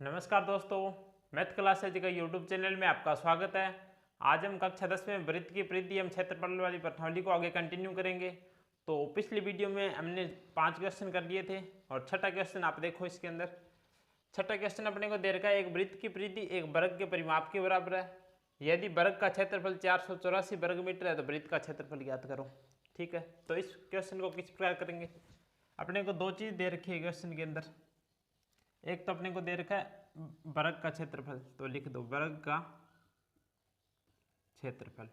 नमस्कार दोस्तों, math classes का यूट्यूब चैनल में आपका स्वागत है। आज हम कक्षा 10 में वृत्त की परिधि एवं क्षेत्रफल वाली प्रश्नावली को आगे कंटिन्यू करेंगे। तो पिछली वीडियो में हमने 5 क्वेश्चन कर लिए थे और छठा क्वेश्चन आप देखो इसके अंदर। छठा क्वेश्चन अपने को दे रखा है, एक वृत्त की परिधि एक वर्ग के परिमाप के बराबर है। यदि वर्ग का क्षेत्रफल 484 वर्ग मीटर है तो वृत्त का क्षेत्रफल ज्ञात करो। ठीक है, तो इस क्वेश्चन को किस प्रकार करेंगे। अपने को दो चीज़ दे रखी है क्वेश्चन के अंदर। एक तो अपने को दे रखा है वर्ग का क्षेत्रफल, तो लिख दो वर्ग का क्षेत्रफल।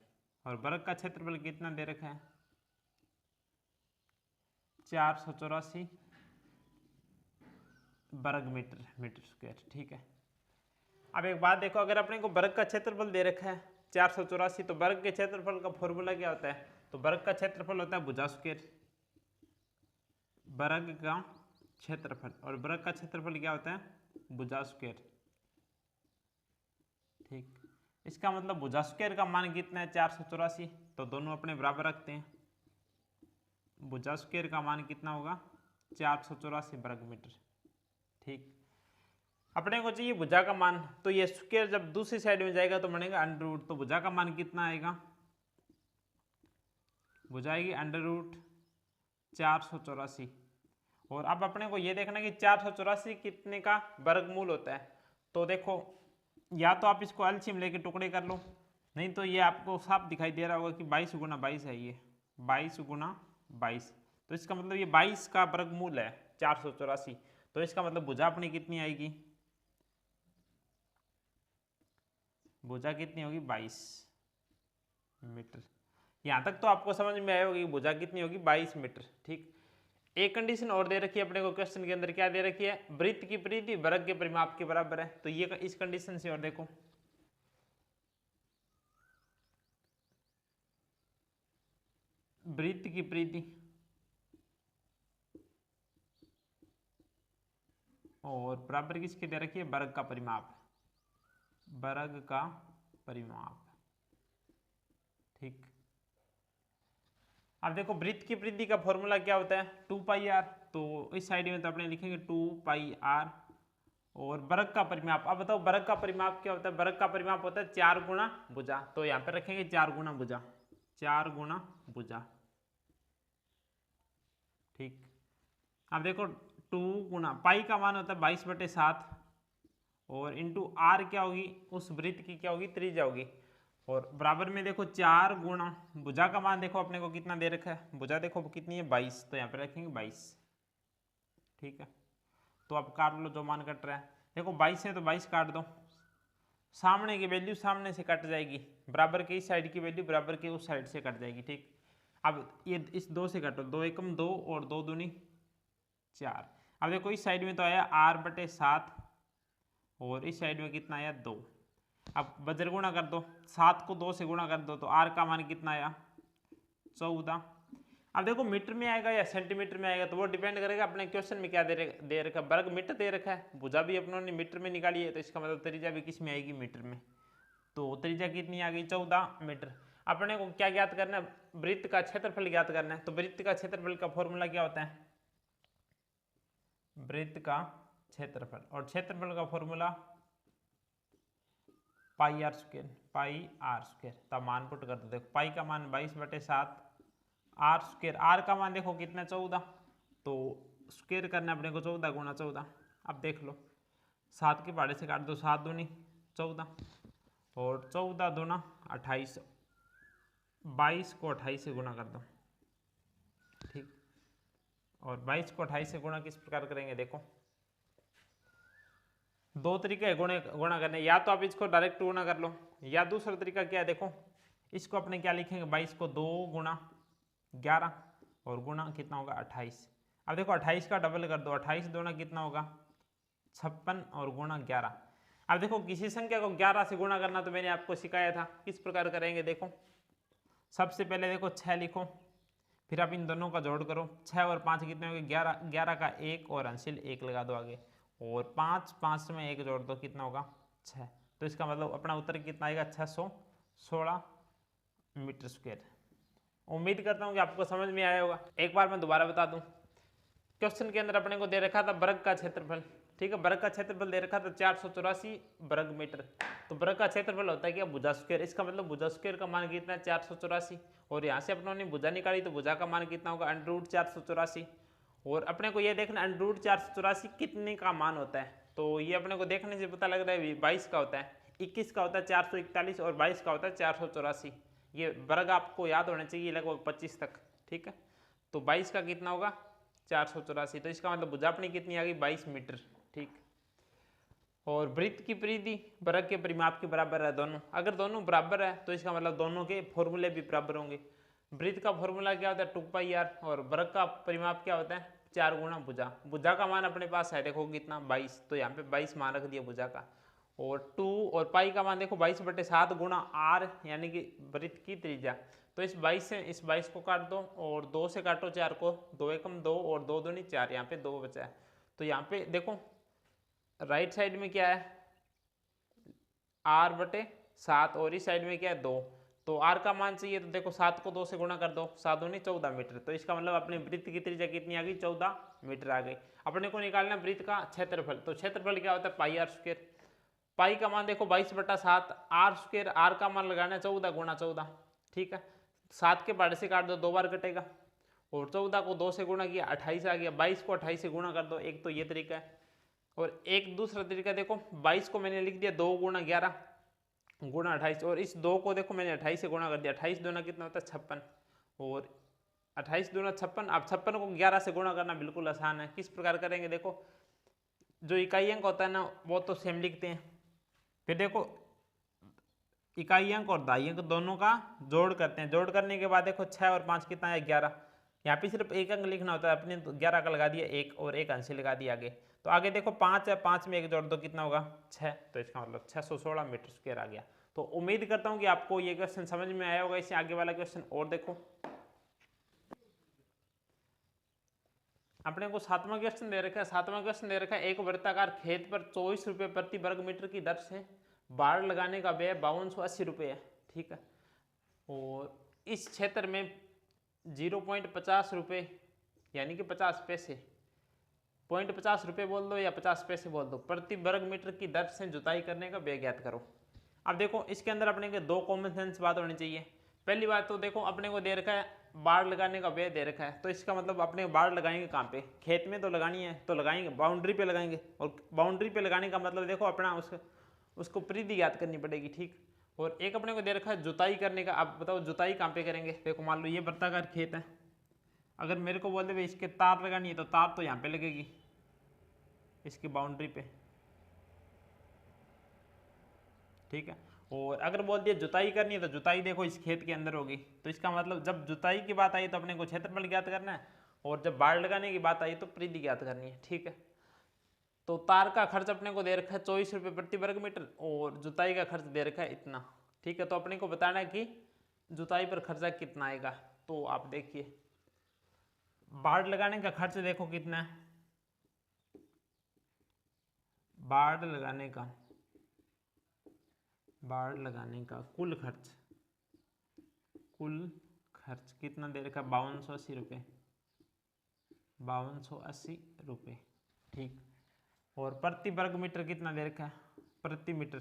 और वर्ग का क्षेत्रफल कितना दे रखा है, 484 वर्ग मीटर स्क्वायर। ठीक है, अब एक बात देखो, अगर अपने को वर्ग का क्षेत्रफल दे रखा है 484, तो वर्ग के क्षेत्रफल का फॉर्मूला क्या होता है। तो वर्ग का क्षेत्रफल होता है भुजा स्क्वायर, वर्ग का क्षेत्रफल। और वर्ग का क्षेत्रफल क्या होता है, भुजा स्क्वायर। ठीक, इसका मतलब भुजा स्क्वायर का मान कितना है, 484। तो दोनों अपने बराबर रखते हैं। भुजा स्क्वायर का मान कितना होगा, 484 वर्ग मीटर। ठीक, अपने को चाहिए भुजा का मान, तो ये स्क्वायर जब दूसरी साइड में जाएगा तो बनेगा अंडर रूट। तो भुजा का मान कितना आएगा, भुजा आएगी अंडर रूट 484। और अब अपने को ये देखना कि 484 कितने का वर्गमूल होता है। तो देखो, या तो आप इसको एलसीएम लेके टुकड़े कर लो, नहीं तो ये आपको साफ दिखाई दे रहा होगा कि 22 गुना 22 है, ये 22 गुना 22। तो इसका मतलब ये 22 का वर्गमूल है 484। तो इसका मतलब भुजा अपनी कितनी आएगी, भुजा कितनी होगी, 22 मीटर। यहाँ तक तो आपको समझ में आया होगा कि भुजा कितनी होगी, 22 मीटर। ठीक, एक कंडीशन और दे रखी है अपने को क्वेश्चन के अंदर। क्या दे रखी है, वृत्त की परिधि वर्ग के परिमाप के बराबर है। तो ये इस कंडीशन से और देखो, वृत्त की परिधि और बराबर किसके दे रखी है, वर्ग का परिमाप, वर्ग का परिमाप। ठीक, अब देखो वृत्त की परिधि का फॉर्मूला क्या होता है, 2πr। तो इस साइड में तो अपने लिखेंगे 2πr। और वर्ग का परिमाप, अब बताओ वर्ग का परिमाप क्या होता है। वर्ग का परिमाप होता है 4 गुना भुजा। तो यहाँ पे रखेंगे 4 गुना भुजा, 4 गुना भुजा। ठीक, अब देखो 2 गुना पाई का मान होता है 22/7 और इंटू आर क्या होगी, उस वृत्त की क्या होगी, त्रिज्या होगी। और बराबर में देखो 4 गुना भुजा का मान देखो अपने को कितना दे रखा है, भुजा देखो कितनी है, 22। तो यहाँ पे रखेंगे 22। ठीक है, तो अब काट लो जो मान कट रहा है। देखो 22 है तो 22 काट दो, सामने की वैल्यू सामने से कट जाएगी, बराबर के इस साइड की वैल्यू बराबर के उस साइड से कट जाएगी। ठीक, अब ये इस 2 से काटो, 2 एकम 2 और 2 दूनी 4। अब देखो इस साइड में तो आया r/7 और इस साइड में कितना आया, 2। अब वज्र गुणा कर दो, 7 को 2 से गुणा कर दो तो r का मान कितना आया, 14। अब देखो मीटर में आएगा या सेंटीमीटर में आएगा तो वो डिपेंड करेगा अपने क्वेश्चन में क्या दे रखा है। वर्ग मीटर दे रखा है, भुजा भी अपनों ने मीटर में निकाली है, तो इसका मतलब त्रिज्या भी किस में आएगी, मीटर में। तो त्रिज्या कितनी आ गई, 14 मीटर। अपने को क्या ज्ञात करना है, वृत्त का क्षेत्रफल ज्ञात करना है। तो वृत्त का क्षेत्रफल का फॉर्मूला क्या होता है, वृत्त का क्षेत्रफल। और क्षेत्रफल का फॉर्मूला πr², πr²। तब मान पुट कर दो, देखो पाई का मान 22/7, r², r का मान देखो कितना, 14। तो स्क्वायर करना अपने को 14 गुना 14। अब देख लो 7 के पहाड़े से काट दो, 7 दूनी 14 और 14 दूना 28, 22 को 28 से गुना कर दो। ठीक, और 22 को 28 से गुणा किस प्रकार करेंगे, देखो दो तरीके है गुणा करने, या तो आप इसको डायरेक्ट गुणा कर लो, या दूसरा तरीका क्या है, देखो इसको अपने क्या लिखेंगे, 22 को 2 गुना 11 और गुणा कितना होगा, 28। अब देखो 28 का डबल कर दो, 28 दूना कितना होगा, 56 और गुणा 11। अब देखो किसी संख्या को 11 से गुणा करना तो मैंने आपको सिखाया था, किस प्रकार करेंगे। देखो सबसे पहले देखो 6 लिखो, फिर आप इन दोनों का जोड़ करो, 6 और 5 कितने हो गए, 11, 11 का 1 और अंशिल 1 लगा दो आगे, और 5 में 1 जोड़ दो, कितना होगा, 6। तो इसका मतलब अपना उत्तर कितना आएगा, 616 मीटर स्क्वायर। उम्मीद करता हूँ कि आपको समझ में आया होगा। एक बार मैं दोबारा बता दूं, क्वेश्चन के अंदर अपने को दे रखा था वर्ग का क्षेत्रफल, ठीक है। वर्ग का क्षेत्रफल दे रखा तो 484 वर्ग मीटर। तो वर्ग का क्षेत्रफल होता है क्या, भुजा स्क्वायर। इसका मतलब भुजा स्क्वायर का मान कितना है, 484। और यहाँ से अपनों ने भुजा निकाली तो भुजा का मान कितना होगा, √484। और अपने को ये देखना √484 कितने का मान होता है। तो ये अपने को देखने से पता लग रहा है 22 का होता है, 21 का होता है 441 और 22 का होता है 484। ये वर्ग आपको याद होना चाहिए लगभग 25 तक, ठीक है। तो 22 का कितना होगा, 484। तो इसका मतलब भुजा अपनी कितनी आ गई, 22 मीटर, ठीक। और वृत्त की परिधि वर्ग के परिमाप के बराबर है दोनों। अगर दोनों बराबर है तो इसका मतलब दोनों के फॉर्मूले भी बराबर होंगे। वृत्त का फॉर्मूला क्या होता है, 2πr, और वर्ग का परिमाप क्या होता है, 4 गुणा भुजा। भुजा का मान अपने पास है देखो कितना, 22। तो यहाँ पे 22 मान रख दिया भुजा का। और 2 और पाई का मान देखो 22/7 गुणा r, यानी कि वृत्त की त्रिज्या। तो इस 22 से इस 22 को काट दो और 2 से काटो 4 को, 2 एकम 2 और 2 दूनी 4, यहाँ पे 2 बचा है। तो यहाँ पे देखो राइट साइड में क्या है, r/7 और इस साइड में क्या है, 2। तो r का मान चाहिए तो देखो 7 को 2 से गुणा कर दो, 7 दूनी 14 मीटर। तो इसका मतलब अपने वृत्त की त्रिज्या कितनी आ गई, 14 मीटर आ गई। अपने को निकालना वृत्त का क्षेत्रफल। तो क्षेत्रफल क्या होता है, πr²। पाई का मान देखो 22/7, r², r का मान लगाना है 14 गुणा 14, ठीक है। 7 के पहाड़े से काट दो, 2 बार कटेगा। और 14 को 2 से गुणा किया 28 आ गया। 22 को 28 से गुणा कर दो, एक तो ये तरीका है। और एक दूसरा तरीका देखो, 22 को मैंने लिख दिया 2 गुणा 11 गुणा 28, और इस 2 को देखो मैंने 28 से गुणा कर दिया। 28 दूना कितना होता है, 56। और 28 दूना 56। अब 56 को 11 से गुणा करना बिल्कुल आसान है। किस प्रकार करेंगे, देखो जो इकाई अंक होता है ना वो तो सेम लिखते हैं। फिर देखो इकाई अंक और दाई अंक दोनों का जोड़ करते हैं। जोड़ करने के बाद देखो 6 और 5 कितना है, 11। यहाँ पे सिर्फ एक अंक लिखना होता है, अपने तो 11 का लगा दिया 1 और 1 अंश लगा दिया आगे। तो आगे देखो 5 है, 5 में 1 जोड़ दो कितना होगा, 6। तो इसका मतलब 616 मीटर स्क्वायर आ गया। तो उम्मीद करता हूँ कि आपको ये क्वेश्चन समझ में आया होगा। इससे आगे वाला क्वेश्चन और देखो, अपने को 7वां क्वेश्चन दे रखा है। 7वां क्वेश्चन दे रखा है, एक वृत्ताकार खेत पर 24 रुपये प्रति वर्ग मीटर की दर से बाड़ लगाने का व्यय 5280 रुपये है, ठीक है। और इस क्षेत्र में 0.50 रुपये यानी कि 50 पैसे, 0.50 रुपये बोल दो या 50 पैसे बोल दो, प्रति वर्ग मीटर की दर से जुताई करने का व्यय ज्ञात करो। अब देखो इसके अंदर अपने के 2 कॉमन सेंस बात होनी चाहिए। पहली बात तो देखो अपने को दे रखा है बाड़ लगाने का व्यय दे रखा है, तो इसका मतलब अपने बाड़ लगाएंगे कहाँ पे, खेत में तो लगानी है तो लगाएंगे, बाउंड्री पे लगाएंगे। और बाउंड्री पे लगाने का मतलब देखो अपना उसको परिधि याद करनी पड़ेगी, ठीक। और एक अपने को दे रखा है जुताई करने का। अब बताओ जुताई कहाँ पे करेंगे। देखो मान लो ये वृत्ताकार खेत है, अगर मेरे को बोल दे इसके तार लगानी है तो तार तो यहाँ पे लगेगी इसकी बाउंड्री पे, ठीक है। और अगर बोल दिया जुताई करनी है तो जुताई देखो इस खेत के अंदर होगी। तो इसका मतलब जब जुताई की बात आई तो अपने को क्षेत्रफल ज्ञात करना है, और जब बाड़ लगाने की बात आई तो परिधि ज्ञात करनी है, ठीक है। तो तार का खर्च अपने को दे रखा है 24 रुपये प्रति वर्ग मीटर, और जुताई का खर्च दे रखा है इतना, ठीक है। तो अपने को बताना है कि जुताई पर खर्चा कितना आएगा। तो आप देखिए बाड़ लगाने का खर्च देखो कितना है, बाड़ लगाने का कुल खर्च कितना दे रखा है, 5280 रुपये, 5280 रुपये, ठीक। और प्रति वर्ग मीटर कितना दे रखा है, प्रति मीटर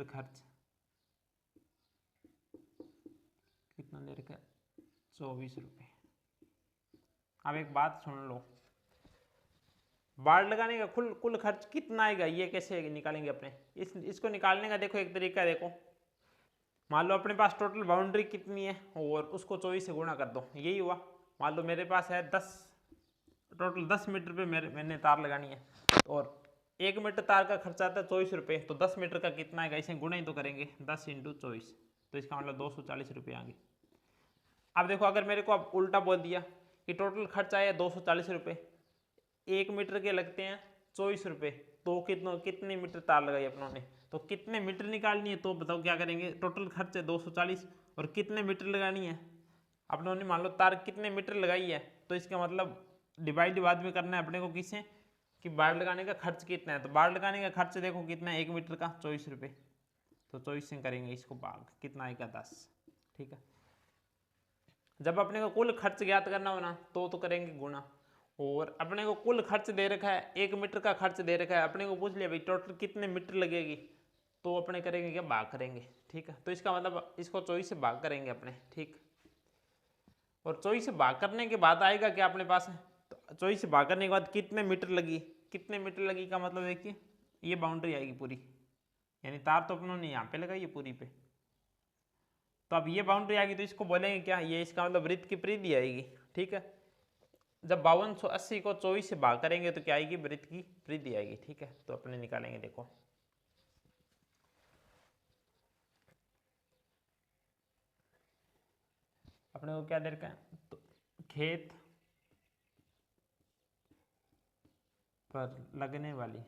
खर्च कितना दे रखा है, 24 रुपये। अब एक बात सुन लो, बाड़ लगाने का कुल खर्च कितना आएगा ये कैसे निकालेंगे अपने, इसको निकालने का देखो एक तरीका है। देखो मान लो अपने पास टोटल बाउंड्री कितनी है और उसको 24 से गुणा कर दो, यही हुआ। मान लो मेरे पास है 10, टोटल 10 मीटर पे मैंने तार लगानी है, और 1 मीटर तार का खर्चा आता है 24 रुपये। तो 10 मीटर का कितना आएगा, इसे गुणा ही तो करेंगे, 10 × 24, तो इसका मतलब 240 रुपये आएंगे। अब देखो अगर मेरे को अब उल्टा बोल दिया कि टोटल खर्चा है 240 रुपये, 1 मीटर के लगते हैं 24 रुपये, तो कितने मीटर तार लगाई अपनों ने, तो कितने मीटर निकालनी है। तो बताओ क्या करेंगे, टोटल खर्च है 240 और कितने मीटर लगानी है अपनों ने, मान लो तार कितने मीटर लगाई है, तो इसका मतलब डिवाइड बाद में करना है अपने को किससे, कि बाड़ लगाने का खर्च कितना है। तो बाड़ लगाने का खर्च देखो कितना है, 1 मीटर का 24 रुपये, तो 24 से करेंगे इसको भाग, कितना आएगा 10, ठीक है। जब अपने को कुल खर्च ज्ञात करना हो ना तो करेंगे गुणा, और अपने को कुल खर्च दे रखा है, 1 मीटर का खर्च दे रखा है, अपने को पूछ लिया भाई टोटल कितने मीटर लगेगी, तो अपने करेंगे क्या, भाग करेंगे। ठीक है, तो इसका मतलब इसको 24 से भाग करेंगे अपने। ठीक, और 24 से भाग करने के बाद आएगा क्या अपने पास, तो 24 से भाग करने के बाद कितने मीटर लगी, कितने मीटर लगी का मतलब देखिए ये बाउंड्री आएगी पूरी, यानी तार तो अपनों ने यहाँ पे लगाई है पूरी पे, तो अब ये बाउंड्री आएगी तो इसको बोलेंगे क्या, ये इसका मतलब वृत्त की परिधि आएगी। ठीक है, जब 5280 को 24 से भाग करेंगे तो क्या आएगी, वृत्त की परिधि आएगी। ठीक है, तो अपने निकालेंगे, देखो अपने को क्या दे रखा है, तो खेत पर लगने वाली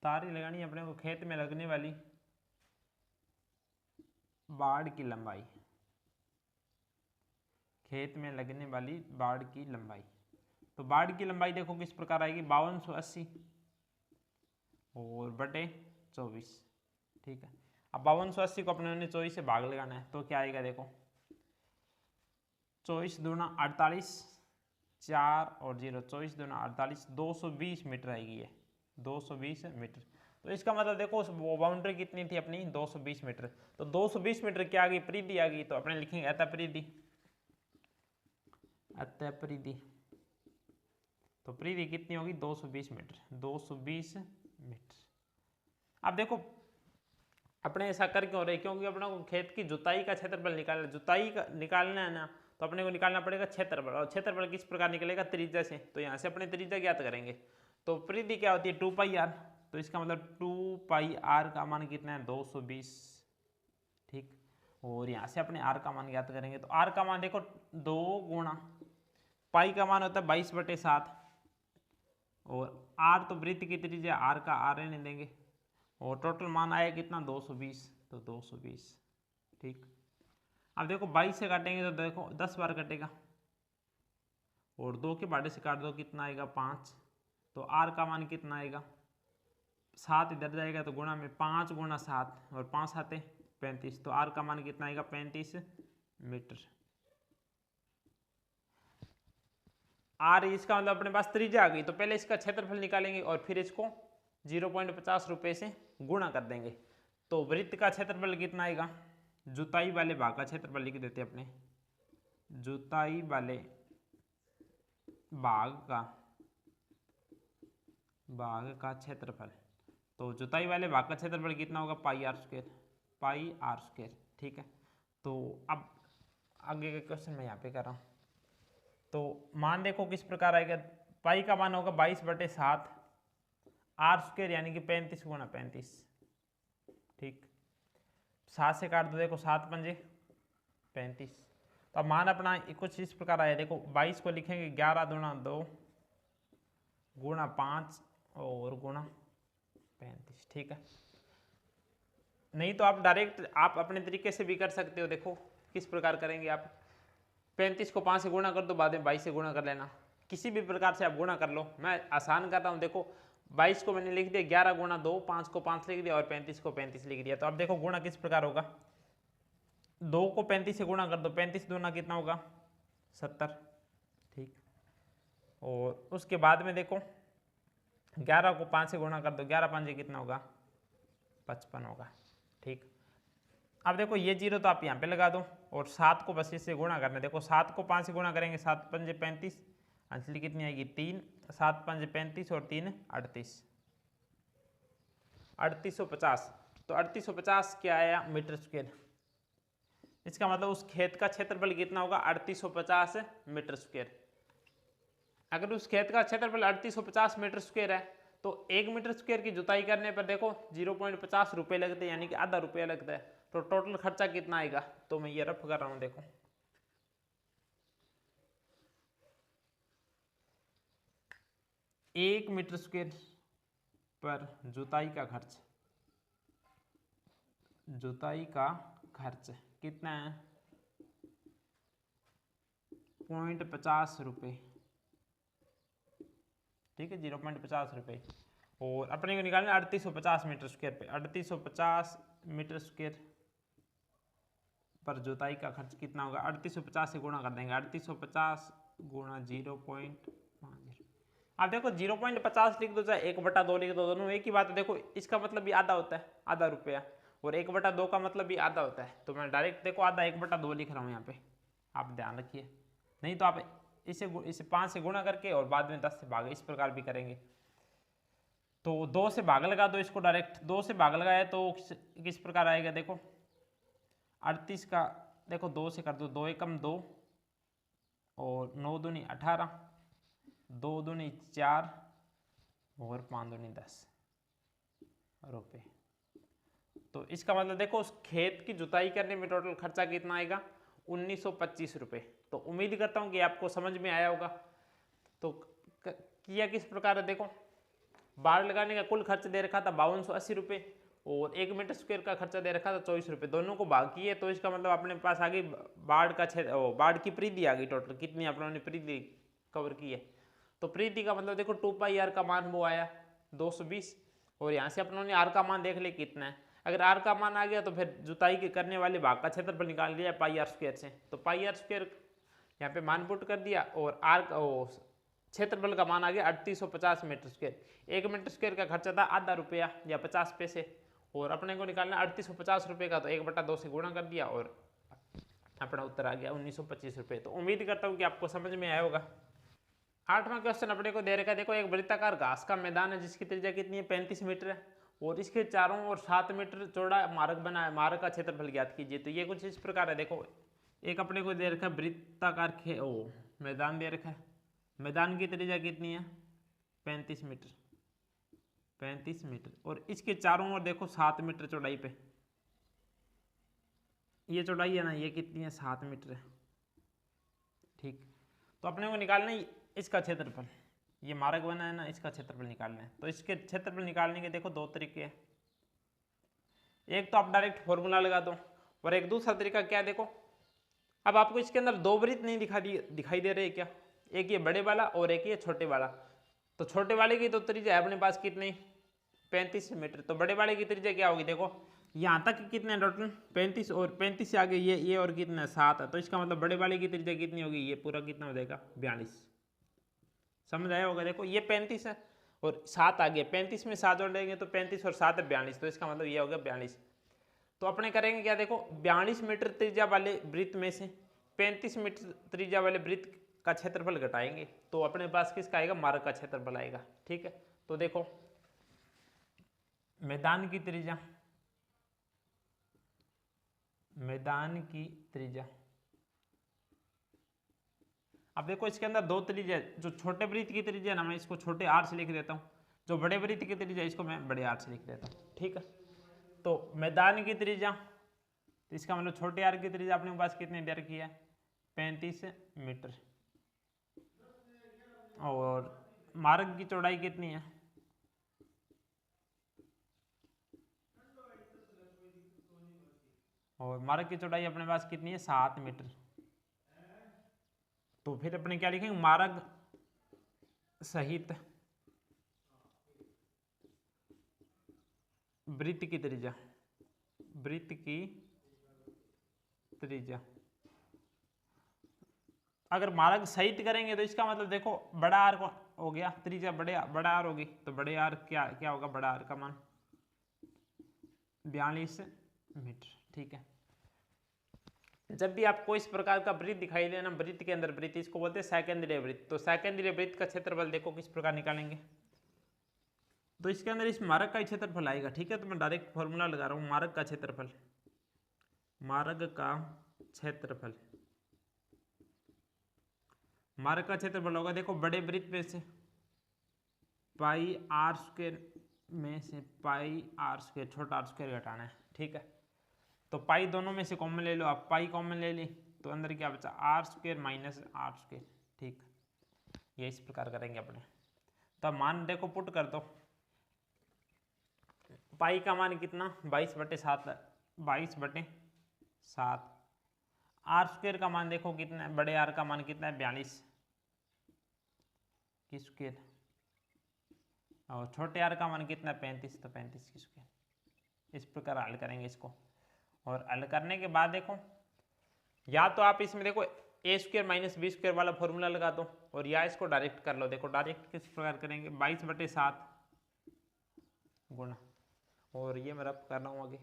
तार ही लगानी है अपने को, खेत में लगने वाली बाड़ की लंबाई, खेत में लगने वाली बाड़ की लंबाई, तो बाड़ की लंबाई देखो किस प्रकार आएगी, 5280 और बटे 24। ठीक है, अब 5280 को अपने 24 से भाग लगाना है, तो क्या आएगा देखो, 24 दूना 48, 4 और 0, 24 दूना 48, 220 मीटर आएगी ये, 220 मीटर। तो इसका मतलब देखो वो बाउंड्री कितनी थी अपनी, 220 मीटर, तो 220 मीटर क्या आ गई, परिधि आ गई, तो अपने लिखेंगे अतः परिधि, अतः परिधि, तो परिधि कितनी होगी, 220 मीटर, 220 मीटर। अब देखो अपने ऐसा कर क्यों रहे, क्योंकि अपने को खेत की जुताई का क्षेत्रफल निकालना, जुताई का निकालना है ना, तो अपने को निकालना पड़ेगा क्षेत्रफल, और क्षेत्रफल किस प्रकार निकलेगा, त्रिज्या से, तो यहाँ से अपने त्रिज्या ज्ञात करेंगे, तो परिधि क्या होती है 2πr, तो इसका मतलब 2πr का मान कितना है, 220। ठीक, और यहाँ से अपने r का मान ज्ञात करेंगे, तो r का मान देखो 2 गुणा पाई का मान होता है 22/7, और r तो वृत्त की त्रिज्या, r का r रहने देंगे, और टोटल मान आया कितना 220, तो 220। ठीक, अब देखो 22 से काटेंगे तो देखो 10 बार कटेगा, और 2 के भाड़े से काट दो कितना आएगा 5, तो r का मान कितना आएगा, 7 इधर जाएगा तो गुणा में 5 गुणा 7 और 5 आते 35, तो r का मान कितना आएगा 35 मीटर। r इसका मतलब अपने पास त्रिज्या आ गई, तो पहले इसका क्षेत्रफल निकालेंगे और फिर इसको 0.50 रुपये से गुणा कर देंगे, तो वृत्त का क्षेत्रफल कितना आएगा, जुताई वाले भाग का क्षेत्रफल लिख देते अपने, जुताई वाले भाग का क्षेत्रफल, तो जुताई वाले भाग का क्षेत्रफल कितना होगा, πr²। ठीक है, तो अब आगे के क्वेश्चन मैं यहाँ पे कर रहा हूँ, तो मान देखो किस प्रकार आएगा, पाई का मान होगा 22/7, r² यानी कि 35 गुणा 35। ठीक, 7 से काट दो, देखो 7 पंजे 35, तो अब मान अपना कुछ इस प्रकार आया, देखो 22 को लिखेंगे 11 दूना 2 गुणा 5 और गुणा 35। ठीक है, नहीं तो आप डायरेक्ट आप अपने तरीके से भी कर सकते हो, देखो किस प्रकार करेंगे आप, 35 को 5 से गुणा कर दो, बाद में 22 से गुणा कर लेना, किसी भी प्रकार से आप गुणा कर लो, मैं आसान कर रहा हूँ। देखो 22 को मैंने लिख दिया 11 गुणा 2, 5 को 5 लिख दिया और 35 को 35 लिख दिया, तो अब देखो गुणा किस प्रकार होगा, 2 को 35 से गुणा कर दो, 35 दूना कितना होगा 70। ठीक, और उसके बाद में देखो 11 को 5 से गुणा कर दो, 11 5 कितना होगा 55 होगा। ठीक, अब देखो ये 0 तो आप यहाँ पे लगा दो, और 7 को बस इससे गुणा करना है, देखो 7 को 5 से गुणा करेंगे, 7 पंजे 35, अंशली कितनी आएगी 3, 7 पंजे 35 और 3 38, 3850, तो 3850 क्या आया मीटर स्क्वायर, इसका मतलब उस खेत का क्षेत्रफल कितना होगा 3850 मीटर स्क्वायर। अगर उस खेत का क्षेत्रफल 3850 मीटर स्क्वायर है, तो 1 मीटर स्क्वायर की जुताई करने पर देखो 0.50 रुपये लगते हैं, यानी कि आधा रुपया लगता है, तो टोटल खर्चा कितना आएगा, तो मैं ये रफ कर रहा हूं, देखो 1 मीटर स्क्वायर पर जुताई का खर्च कितना है 0.50 रुपये। ठीक है, 0.50 रुपये, और अपने को निकालना 3850 मीटर स्क्वायर पे, 3850 मीटर स्क्वायर पर जुताई का खर्च कितना होगा? 3850 से गुणा कर देंगे। 3850 गुणा 0.50। आप देखो 0.50 लिख दो चाहे 1/2 लिख दो, दोनों एक ही बात है। देखो इसका मतलब भी आधा होता है, आधा रुपया, और 1/2 का मतलब भी आधा होता है। तो मैं डायरेक्ट देखो आधा 1/2 लिख रहा हूँ यहाँ पे, आप ध्यान रखिए। नहीं तो आप इसे 5 से गुणा करके और बाद में 10 से भाग, इस प्रकार भी करेंगे। तो 2 से भाग लगा दो इसको, डायरेक्ट 2 से भाग लगाए तो किस प्रकार आएगा? देखो 38 का देखो 2 से कर दो, 2 एकम 2 और 9 दूनी 18, 2 दूनी 4 और 5 दूनी 10 रुपये। तो इसका मतलब देखो उस खेत की जुताई करने में टोटल खर्चा कितना आएगा? 1925 रुपये। तो उम्मीद करता हूँ कि आपको समझ में आया होगा। तो किया किस प्रकार है? देखो बाड़ लगाने का कुल खर्च दे रखा था 5280 रुपये और 1 मीटर स्क्वायर का खर्चा दे रखा था 24 रुपये, दोनों को भाग किए। तो इसका मतलब अपने पास आ गई बाढ़ का क्षेत्र, बाढ़ की परिधि आ गई। टोटल कितनी आप लोगों ने परिधि कवर की है? तो परिधि का मतलब देखो 2πr का मान वो आया 220, और यहाँ से अपनों ने आर का मान देख ले कितना है। अगर आर का मान आ गया तो फिर जुताई के करने वाले भाग का क्षेत्रफल निकाल लिया πr² से। तो πr² यहाँ पे मान पुट कर दिया और आर क्षेत्रफल का मान आ गया 3850 मीटर स्क्वायर। 1 मीटर स्क्वायर का खर्चा था आधा रुपया या 50 पैसे, और अपने को निकालना 3850 रुपये का, तो 1/2 से गुणा कर दिया और अपना उत्तर आ गया 1925 रुपये। तो उम्मीद करता हूँ कि आपको समझ में आया होगा। 8वां क्वेश्चन अपने को दे रखा है। देखो एक वृत्ताकार घास का मैदान है जिसकी त्रिज्या कितनी है? 35 मीटर है, और इसके चारों ओर 7 मीटर चौड़ा मार्ग बना है। मार्ग का क्षेत्रफल ज्ञात कीजिए। तो ये कुछ इस प्रकार है। देखो एक अपने को दे रखा है वृत्ताकार मैदान दे रखा है। मैदान की त्रिज्या कितनी है? 35 मीटर, 35 मीटर, और इसके चारों ओर देखो 7 मीटर चौड़ाई पे, ये चौड़ाई है ना, ये कितनी है? 7 मीटर है। ठीक, तो अपने को निकालना है इसका क्षेत्रफल। ये मार्ग बना है ना, इसका क्षेत्रफल निकालना है। तो इसके क्षेत्रफल निकालने के देखो 2 तरीके हैं। एक तो आप डायरेक्ट फॉर्मूला लगा दो, और एक दूसरा तरीका क्या है? देखो अब आपको इसके अंदर 2 वृत्त नहीं दिखाई दे रहे क्या? एक ये बड़े वाला और एक ये छोटे वाला। तो छोटे वाले की तो त्रिज्या है अपने पास कितनी? 35 मीटर। तो बड़े वाले की त्रिज्या क्या होगी? देखो यहाँ तक कितने टोटल 35, और 35 से आगे ये और कितना 7 है। तो इसका मतलब बड़े वाले की त्रिज्या कितनी होगी? ये पूरा कितना हो जाएगा? 42। समझ आया होगा। देखो ये 35 है और 7 आ गया, 35 में 7 जोड़ देंगे तो 35 और 7 है 42। तो इसका मतलब ये हो गया 42। तो अपने करेंगे क्या? देखो 42 मीटर त्रिज्या वाले वृत्त में से 35 मीटर त्रिज्या वाले वृत्त का क्षेत्रफल घटाएंगे, तो अपने पास किसका आएगा? मार्ग का क्षेत्रफल आएगा। ठीक है, तो देखो मैदान की त्रिज्या, मैदान की त्रिज्या, अब देखो इसके अंदर 2 त्रिज्या, जो छोटे वृत्त की त्रिज्या ना मैं इसको छोटे आर से लिख देता हूँ, जो बड़े वृत्त की त्रिज्या इसको मैं बड़े आर से लिख देता हूँ। ठीक है, तो मैदान की त्रिज्या, तो इसका मतलब छोटे आर की त्रिज्या अपने पास कितनी दे रखी है? 35 मीटर, और मार्ग की चौड़ाई कितनी है? और मार्ग की चौड़ाई अपने पास कितनी है? 7 मीटर। तो फिर अपने क्या लिखेंगे? मार्ग सहित वृत्त की त्रिज्या, वृत्त की त्रिज्या। अगर मार्ग सहित करेंगे तो इसका मतलब देखो बड़ा आर हो गया, त्रिज्या बड़ा आर होगी, तो बड़े आर क्या होगा? बड़ा आर का मान 42 मीटर। ठीक है, जब भी आपको इस प्रकार का वृत्त दिखाई दे ना, वृत्त के अंदर वृत्त, इसको बोलते हैं सेकेंडरी वृत्त। तो सेकेंडरी वृत्त का क्षेत्रफल देखो किस प्रकार निकालेंगे। तो इसके अंदर इस मार्ग का क्षेत्रफल आएगा। ठीक है, तो मैं डायरेक्ट फॉर्मूला लगा रहा हूँ, मार्ग का क्षेत्रफल, मार्ग का क्षेत्रफल, मार्ग का क्षेत्रफल होगा देखो बड़े वृत्त में से πr² में से πr², छोटा r² घटाना है। ठीक है, तो पाई दोनों में से कॉमन ले लो आप, पाई कॉमन ले ली तो अंदर क्या बचा? r² minus r²। ठीक, ये इस प्रकार करेंगे अपने। तो मान देखो पुट कर दो, पाई का मान कितना? 22/7 है, 22/7। r² का मान देखो कितना है? बड़े आर का मान कितना है? 42 की स्क्वायर, और छोटे आर का मान कितना है? 35, तो 35 की स्क्वायर। इस प्रकार हल करेंगे इसको। और हल करने के बाद देखो, या तो आप इसमें देखो ए स्क्वायर माइनस बी स्क्वायर वाला फॉर्मूला लगा दो, और या इसको डायरेक्ट कर लो। देखो डायरेक्ट किस प्रकार करेंगे, 22/7 गुणा, और ये मैं रब कर रहा हूँ आगे।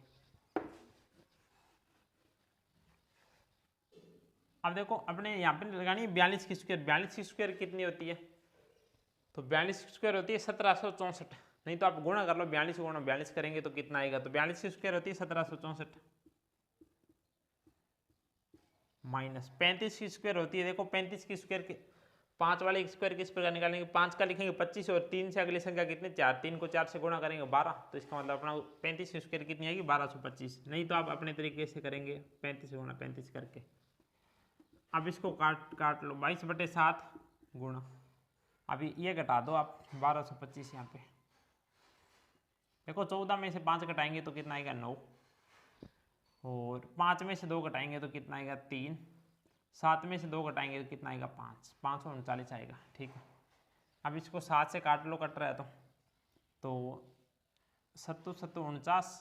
अब देखो अपने यहाँ पे लगानी है 42 की स्क्वायर। 42 की स्क्वायर कितनी होती है, तो 42 की स्क्वायर होती है 1764। नहीं तो आप गुणा कर लो, 42 गुणा 42 करेंगे तो कितना आएगा, तो 42 की स्क्वायर होती है 1764 माइनस 35 की स्क्वायर होती है। देखो 35 की स्क्वायर के 5 वाले स्क्वायर किस प्रकार निकालेंगे, 5 का लिखेंगे 25, और 3 से अगली संख्या कितने 4, 3 को 4 से गुणा करेंगे 12, तो इसका मतलब अपना 35 की स्क्वायर कितनी आएगी 1225। नहीं तो आप अपने तरीके से करेंगे 35 गुणा 35 करके। अब इसको काट लो, 22/7 गुणा, अभी ये घटा दो आप 1225 यहाँ पे। देखो 14 में से 5 घटाएंगे तो कितना आएगा 9, और 5 में से 2 घटाएंगे तो कितना आएगा 3, 7 में से 2 घटाएंगे तो कितना आएगा 5, 539 आएगा। ठीक है, अब इसको 7 से काट लो, कट रहा है तो 7 7 49,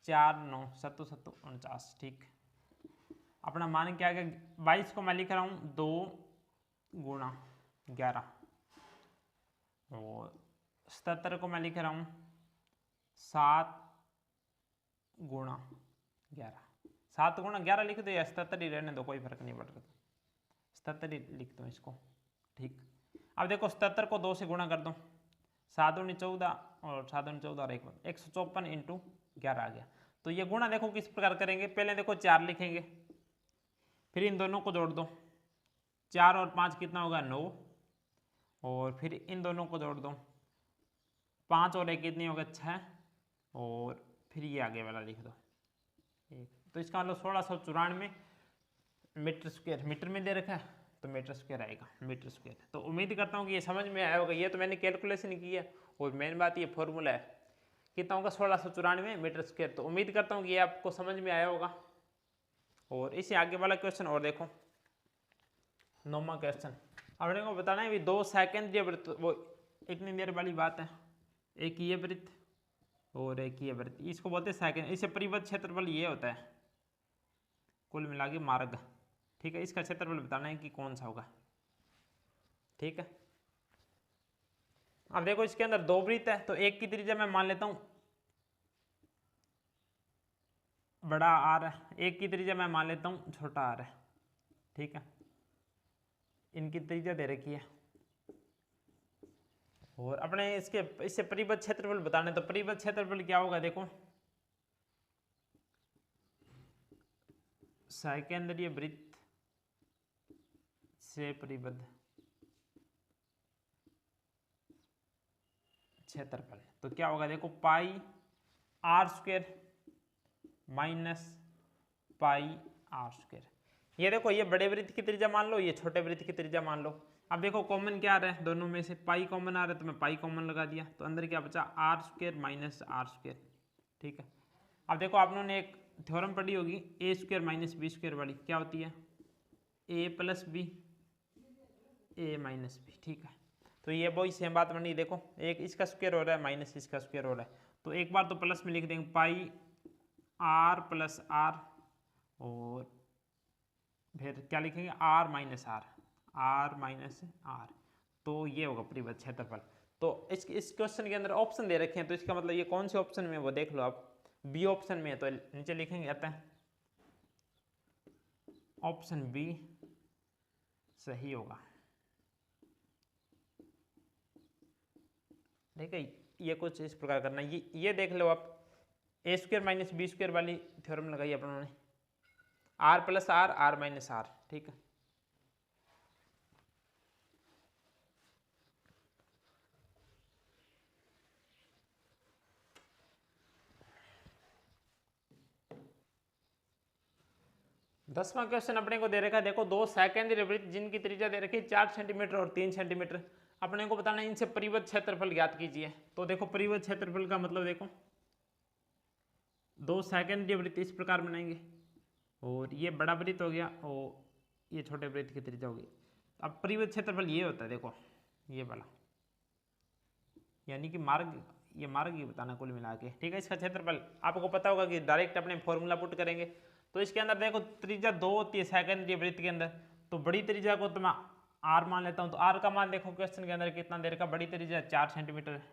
4 9 7 7 49। ठीक, अपना मान क्या है, 22 को मैं लिख रहा हूँ 2 गुणा 11, और 77 को मैं लिख रहा हूँ 7 गुणा 11। 7 गुणा 11 लिख दो या 77 ही रहने दो, कोई फर्क नहीं पड़ रहा, 77 ही लिख दो इसको। ठीक, अब देखो 77 को 2 से गुणा कर दो, 7 दूनी 14, और 7 दूनी 14 और 154 इंटू 11 आ गया। तो ये गुणा देखो किस प्रकार करेंगे, पहले देखो 4 लिखेंगे, फिर इन दोनों को जोड़ दो, 4 और 5 कितना होगा 9, और फिर इन दोनों को जोड़ दो, 5 और 1 कितनी होगा 6, और फिर ये आगे वाला लिख दो 1। तो इसका मतलब 1694 मीटर स्क्वायर, मीटर में दे रखा है तो मीटर स्क्वायर आएगा, मीटर स्क्वायर। तो उम्मीद करता हूँ कि ये समझ में आया होगा। ये तो मैंने कैलकुलेशन की है, और मेन बात ये फॉर्मूला है, कितना होगा 1694 मीटर स्क्वायर। तो उम्मीद करता हूँ कि ये आपको समझ में आया होगा। और इसे आगे वाला क्वेश्चन और देखो, 9वां क्वेश्चन। अपने को बताना है भी 2 सेकेंडरी वृत्त, वो इतनी देर वाली बात है, एक ये वृत्त और एक ये वृत्त, इसको बोलते हैं सेकेंड। इसे परिबद्ध क्षेत्रफल ये होता है कुल मिला के मार्ग। ठीक है, इसका क्षेत्रफल बताना है कि कौन सा होगा। ठीक है, अब देखो इसके अंदर 2 वृत्त है, तो एक की त्रिज्या मैं मान लेता हूं बड़ा आर है, एक की त्रिज्या मैं मान लेता हूं छोटा आर है। ठीक है, इनकी त्रिज्या दे रखी है, और अपने इससे परिबद्ध क्षेत्रफल बताने, तो परिबद्ध क्षेत्रफल क्या होगा, देखो सेकेंडरी वृत्त से परिबद्ध क्षेत्रफल तो क्या होगा, देखो pi r square minus pi r square. ये देखो ये बड़े वृत्त की त्रिज्या मान लो, ये छोटे वृत्त की त्रिज्या मान लो। अब देखो कॉमन क्या आ रहा है, दोनों में से पाई कॉमन आ रहा है, तो मैं पाई कॉमन लगा दिया, तो अंदर क्या बचा r square minus r square. ठीक है, अब देखो आप लोगों ने एक थ्योरम पढ़ी होगी ए स्क्वायर माइनस बी स्क्वायर वाली, क्या होती है ए प्लस बी ए माइनस बी। ठीक है, तो ये वही सेम बात बनी। देखो एक इसका स्क्वायर हो रहा है माइनस इसका स्क्वायर हो रहा है, तो एक बार तो प्लस में लिख देंगे पाई आर प्लस आर, और फिर क्या लिखेंगे r minus r, r minus r. तो ये होगा परिबद्ध क्षेत्रफल। तो इस क्वेश्चन के अंदर ऑप्शन दे रखे हैं, तो इसका मतलब ये कौन से ऑप्शन में है वो देख लो आप। बी ऑप्शन में है, तो नीचे लिखेंगे आता है ऑप्शन बी सही होगा। ठीक है, ये कुछ इस प्रकार करना, ये देख लो आप, a square minus b square वाली थ्योरम लगाई अपन ने, r plus r r minus r. ठीक है, दसवां क्वेश्चन अपने को दे रखा है, देखो 2 सेकेंडरी वृत्त जिनकी त्रिज्या दे रखी है 4 सेंटीमीटर और 3 सेंटीमीटर, अपने को बताना है इनसे परिबद्ध क्षेत्रफल ज्ञात कीजिए। तो देखो परिबद्ध क्षेत्रफल का मतलब देखो 2 सेकेंडरी वृत्त इस प्रकार बनाएंगे, और ये बड़ा वृत्त हो गया और ये छोटे वृत्त की त्रिज्या होगी। अब परिबद्ध क्षेत्रफल ये होता है, देखो ये वाला, यानी कि मार्ग ये मार्ग ही बताना कुल मिला के, ठीक है। इसका क्षेत्रफल आपको पता होगा कि डायरेक्ट अपने फॉर्मूला पुट करेंगे। तो इसके अंदर देखो त्रिज्या 2 होती है सेकेंडरी वृत्त के अंदर, तो बड़ी त्रिज्या को तो मैं आर मान लेता हूँ। तो आर का मान देखो क्वेश्चन के अंदर कितना देर का, बड़ी त्रिज्या 4 सेंटीमीटर है।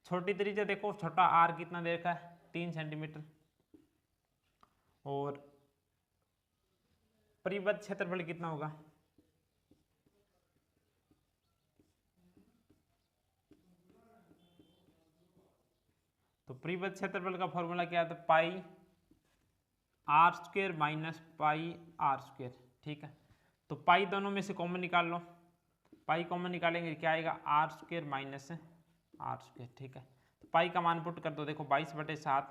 छोटी त्रिज्या देखो छोटा आर कितना देर का है, 3 सेंटीमीटर। और परिबद्ध क्षेत्रफल कितना होगा, तो परिबद्ध क्षेत्रफल का फॉर्मूला क्या था, pi r square minus pi r square, ठीक है। तो पाई दोनों में से कॉमन निकाल लो, पाई कॉमन निकालेंगे क्या आएगा, r square minus r square, ठीक है। तो पाई का मान पुट कर दो, देखो 22/7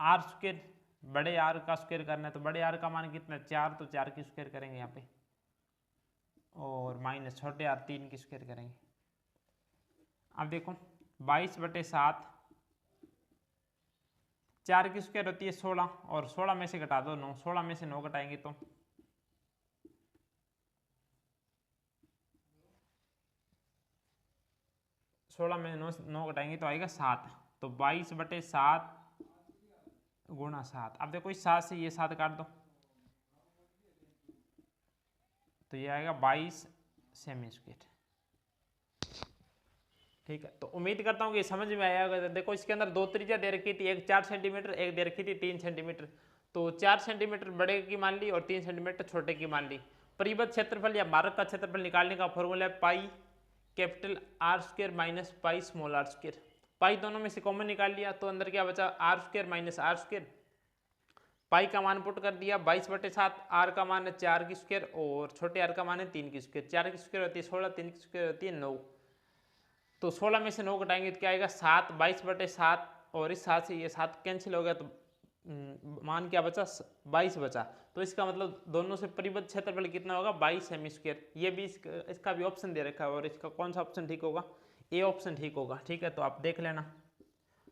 आर स्क्वेयर, बड़े आर का स्क्वेयर करना है तो बड़े आर का मान कितना है 4, तो 4 की स्क्वेयर करेंगे यहाँ पे, और माइनस छोटे आर 3 की स्क्वेयर करेंगे। अब देखो 22/7 4 की स्क्वायर होती है 16, और 16 में से घटा दो 9, 16 में से 9 घटाएंगे तो 16 में 9 घटाएंगे तो आएगा 7। तो 22/7 गुणा 7। अब देखो इस 7 से ये 7 काट दो तो ये आएगा 22 सेमी स्क्वायर, ठीक है। तो उम्मीद करता हूँ कि समझ में आया होगा। देखो इसके अंदर दो त्रिज्या दे रखी थी, एक 4 सेंटीमीटर, एक दे रखी थी 3 सेंटीमीटर। तो 4 सेंटीमीटर बड़े की मान ली और 3 सेंटीमीटर छोटे की मान ली। परिबद्ध क्षेत्रफल या मार्ग का क्षेत्रफल निकालने का फॉर्मूला है pi capital r square minus pi small r square. Pi दोनों में से कॉमन निकाल लिया तो अंदर क्या बचा, r square minus r square. Pi का मान पुट कर दिया 22/7, आर का मान है 4 की स्क्वायर और छोटे आर का मान है 3 की स्क्वायर। 4 की स्क्वायर होती है 16, 3 की स्क्वायर होती है 9। तो 16 में से 9 घटाएंगे तो क्या आएगा 7, 22/7, और इस 7 से ये 7 कैंसिल हो गया तो मान क्या बचा 22 बचा। तो इसका मतलब दोनों से परिबद्ध क्षेत्रफल कितना होगा 22 सेमी स्क्वायर। ये भी इसका भी ऑप्शन दे रखा है, और इसका कौन सा ऑप्शन ठीक होगा, ए ऑप्शन ठीक होगा, ठीक है। तो आप देख लेना।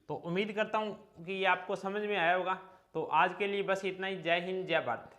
तो उम्मीद करता हूँ कि ये आपको समझ में आया होगा। तो आज के लिए बस इतना ही। जय हिंद, जय भारत।